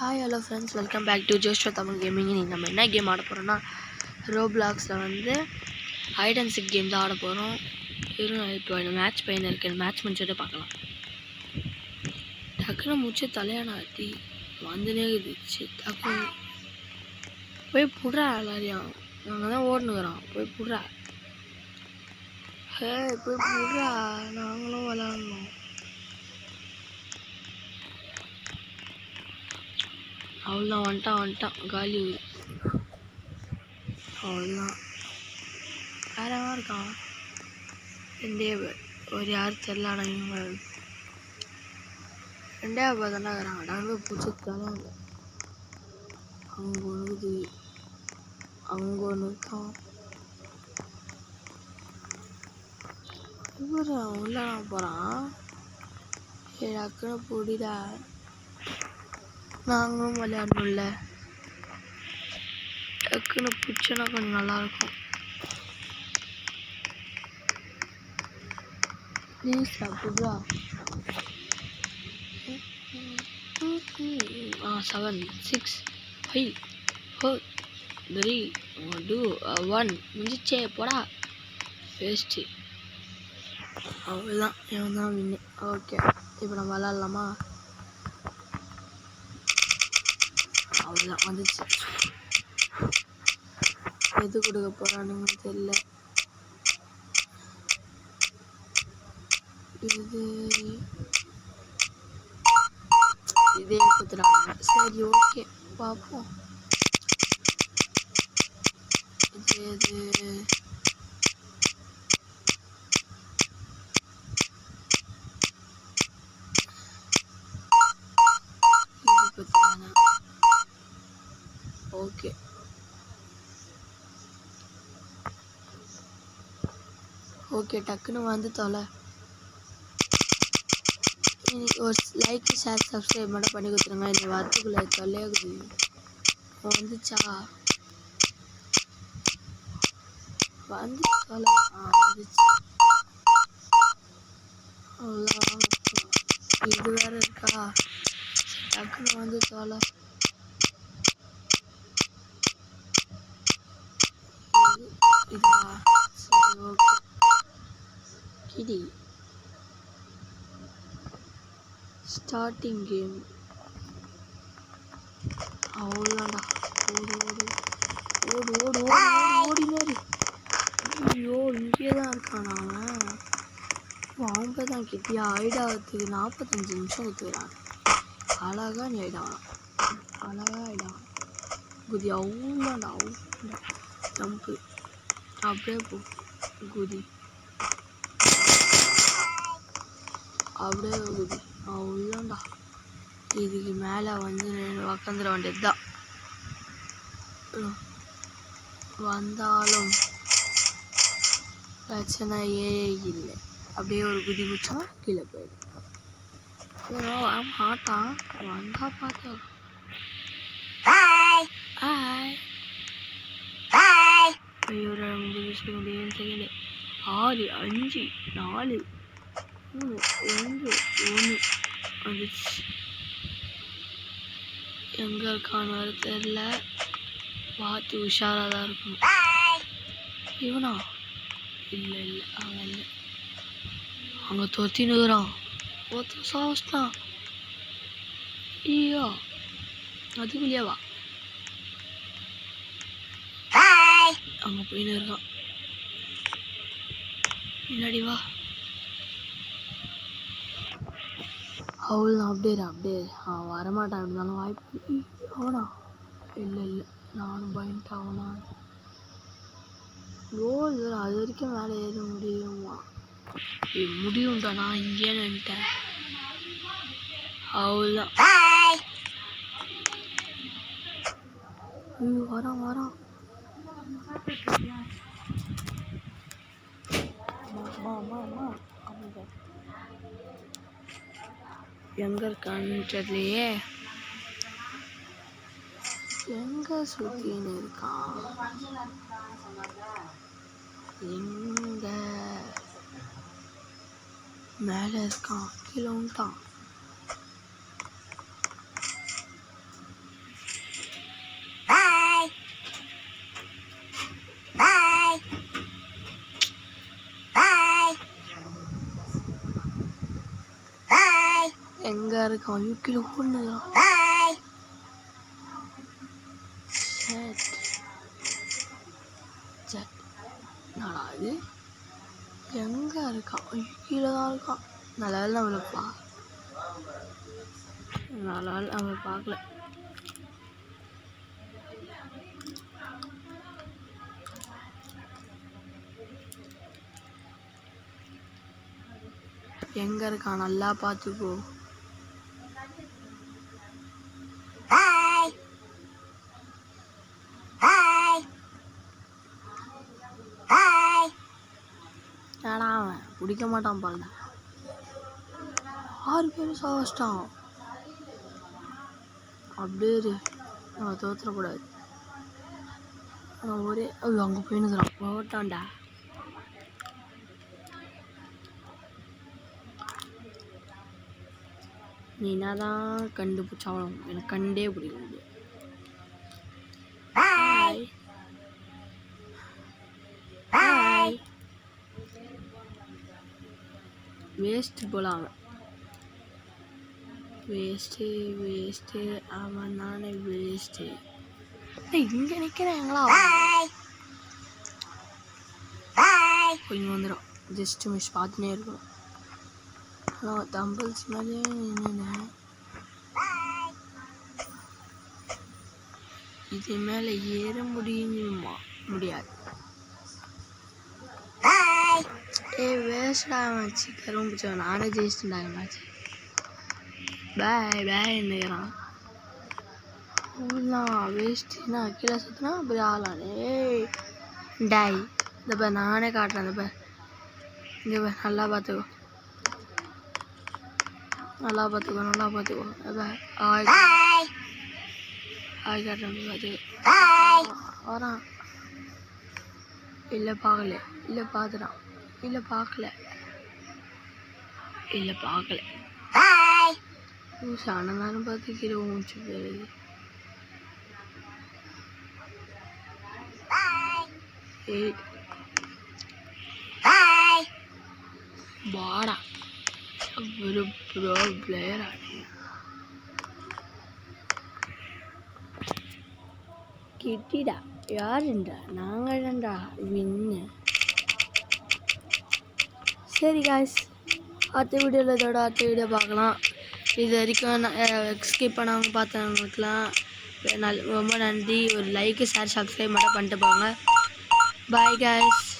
Hi hello friends, welcome back to Joshua Tamil gaming. நீங்கள் நம்ம என்ன கேம் ஆட போகிறோன்னா ரோப்ளாக்ஸில் வந்து ஹைட் அண்ட் சிக் கேம் தான் ஆட போகிறோம். இப்போ மேட்ச் பையன் இருக்குது, மேட்ச் முடிச்சுட்டு பார்க்கலாம். டக்குன்னு முடிச்சு தலையான ஆட்டி வந்துனே இருந்துச்சு. டக்குன்னு போய் புடுறா எல்லாரையும், நாங்கள் தான் ஓடுனுக்குறோம். போய் புடுறா, போய் புடுறா, நாங்களும் விளாட்ணும். அவ்வளோதான், வந்துட்டான் காலி. அவ்வளோதான், வேறவா இருக்கான். ரெண்டே ஒரு யார் தெரில, ஆனால் ரெண்டே தானே இருக்கிறாங்க. நாங்கள் பிடிச்சதானே இல்லை. அவங்க ஒன்று தான் இவர் உள்ள போகிறான். டக்குன்னு பிடிடா, நாங்களும் விளையாடணும்ல. டக்குன்னு பிடிச்சனா கொஞ்சம் நல்லாயிருக்கும். ப்ளீஸ் அப்படியா. 7 6 5 4 3 2 1 முடிச்சே போடா, வேஸ்ட்டு. அவ்வளோதான், இவன் தான் வின்னு. ஓகே, இப்போ நம்ம விளாட்லாமா? அவ்வளோதான், வந்துச்சு. எது கொடுக்க போகிறானுன்னு தெரியல. இதே கொடுத்துறாங்க. சரி, ஓகே, பார்ப்போம். இது ஓகே. ஓகே, டக்குன்னு வந்து தொலை. ஒரு லைக், ஷேர், சப்ஸ்கிரைப் மட்டும் பண்ணி கொடுத்துருங்க. இந்த வாரத்துக்குள்ளே தொலையாகுது. வந்துச்சா? வந்து தொலை. வந்துச்சு. அவ்வளோதான். இது வேற இருக்கா? டக்குன்னு வந்து தொலை. இதா? சரி, ஓகே. கிடி ஸ்டார்டிங் கேம். அவ்வளோதான்டா. ஓடு ஓடு ஓடு ஓடு ஓடு ஓடி மாரி. ஐயோ, இங்கே தான் இருக்கானா அவன்? அவங்க தான் கிட்டியா ஐடாவதுக்கு 45 நிமிஷம் ஊற்றுக்கிறான். அழகா நீ ஐடாவான், அழகா ஐடாவான். குதி. அவ்வளோதான்டா, அவ்வளோடா. ஜம்பு அப்படியே போ. குதி அப்படியே குதி. அவ்வளோதான்டா. இதுக்கு மேலே வந்து உக்காந்துட வேண்டியது தான். வந்தாலும் பிரச்சனையே இல்லை. அப்படியே ஒரு குதி குச்சா கீழே போயிடும். மாட்டான் வந்தா பார்த்தா. ஐயோ, 5 செகண்ட். 6 5 4 3 2 1 வந்துச்சு. எங்கே இருக்கான்னு வர தெரியல. பார்த்து உஷாராக தான் இருக்கணும். இவனா? இல்லை இல்லை, அவன் இல்லை. அங்கே தொத்தினுக்குறான். ஒருத்தர் சாவஸ்தான். ஐயோ, அதுக்குள்ளேயே வா. அங்கே போயின்னு இருக்கான். முன்னாடி வா. அவ்வளோதான். அப்படியே வரமாட்டான். இருந்தாலும் வாய்ப்பு. அவனா? இல்லை இல்லை, நானும் பயன்ட்டு அவனா. கோல் அது வரைக்கும் மேலே ஏற முடியுமா? முடியும்டா, நான் இங்கே நின்ட்டேன். அவ்வளோதான். வரான். எங்கே இருக்கான்னு தெரியலையே. எங்கே சுற்றின்னு இருக்கான்? எங்க மேலே இருக்கான்? கீழே வந்துட்டான். இருக்கான் யூகில ஓடுனுறான் நாடா இது எங்க இருக்கான் கீழே தான் இருக்கான் நல்ல வேலை நம்மளப்பா நல்ல வேலை அவளை பார்க்கல எங்க இருக்கான் நல்லா பார்த்துக்கோ ஏடா அவன் பிடிக்க மாட்டான் பாருங்க 6 பேரும் சாவச்சிட்டான் அப்படியே நம்ம தோத்துடக்கூடாது ஆனால் ஒரே அங்கே போயினுக்குறான் போட்டான்டா நீ என்னதான் கண்டுபிடிச்சாலும் எனக்கு கண்டே பிடிக்க முடியாது வேஸ்ட்டு போல அவன் வேஸ்ட்டு அவன் நானே வேஸ்ட்டு இங்கே நிற்கிறேன் எங்களா இங்கே வந்துடும் ஜஸ்ட் மிஸ் பார்த்துனே இருக்கணும் ஆனால் தம்பிள்ஸ் மேலே என்னென்ன இது மேலே ஏற முடியாது வேஸ்டா மேட்ச் கரும்பு பிடிச்சவன் நானே ஜெயிச்சுட்டாங்க மேட்ச் பாய் என்னங்கிறான் வேஸ்ட்டுன்னா கீழே சுற்றினா அப்படி ஆளானே டாய் இந்த பார் நானே காட்டுறேன் இந்த பார் இங்கே பார் நல்லா பார்த்துக்கோ ஆய் காட்டுறேன் பார்த்துக்கோ வரான் இல்லை பார்க்கல இல்லை பார்த்துட்டான் இல்லை பார்க்கல சாண நேரம் பார்த்து கீழே மூச்சு போயிருது வாடா ஒரு ப்ரோ பிளேயர் கிட்டிடா யாருண்டா நாங்கள் தான்டா வின்னு சரி காய்ஸ் அடுத்த வீடியோ பார்க்கலாம் இது வரைக்கும் ஸ்கிப் பண்ணவங்க பார்த்தவங்களுக்குலாம் ரொம்ப நன்றி ஒரு லைக்கு ஷேர் சப்ஸ்கிரைப் மட்டும் பண்ணிட்டு போங்க பாய் காய்ஸ்